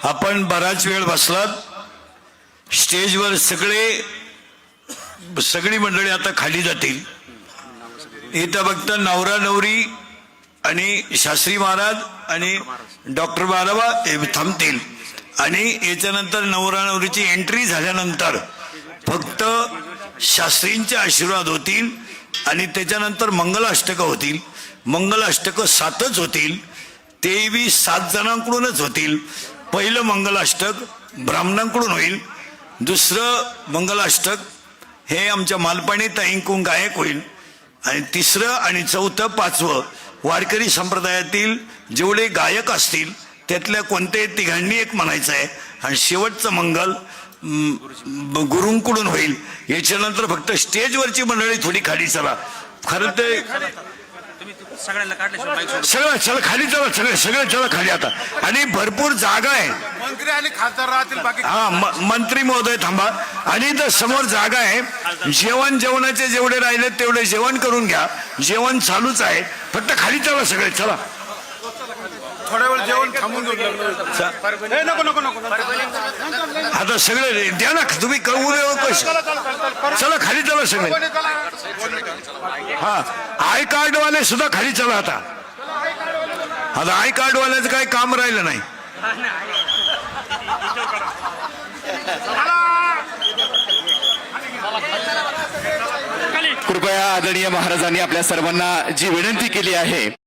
आपण बराच वेळ बसलात. स्टेजवर सगळी मंडळी आता खाली जातील. इथं फक्त नवरा नवरी आणि शास्त्री महाराज आणि डॉक्टर बाराबा हे थांबतील. आणि याच्यानंतर नवरा नवरीची एंट्री झाल्यानंतर फक्त शास्त्रींचे आशीर्वाद होतील. आणि त्याच्यानंतर मंगलाष्टक होतील. मंगलाष्टक 7च होतील. ते 7 जणांकडूनच होतील. पहिलं मंगलाष्टक ब्राह्मणांकडून होईल. दुसरं मंगलाष्टक हे आमच्या मालपाणी ताईंकडून गायक होईल. आणि तिसरं आणि चौथं 5वं वारकरी संप्रदायातील जेवढे गायक असतील त्यातल्या कोणत्याही तिघांनी एक म्हणायचं आहे. आणि शेवटचं मंगल गुरुंकडून होईल. याच्यानंतर फक्त स्टेजवरची मंडळी थोडी खाली चला. खरं ते सगळं चला खाली चला. सगळं चला खाली आता. आणि भरपूर जागा आहे. मंत्री आणि खासदार राहतील बाकी. हा मंत्री महोदय थांबा. आणि इथं समोर जागा आहे. जेवणाचे जेवढे राहिले तेवढे जेवण करून घ्या. जेवण चालूच आहे. फक्त खाली चला सगळे चला. थोड्या वेळ जेवण थांबून घेऊ. नको आता सगळे द्या ना. तुम्ही करू चला खाली चला सगळे. हा आय कार्ड वाले सुद्धा खाली चला. आता आय कार्ड वाल्याचं काही काम राहिलं नाही. कृपया आदरणीय महाराजांनी आपल्या सर्वांना जी विनंती केली आहे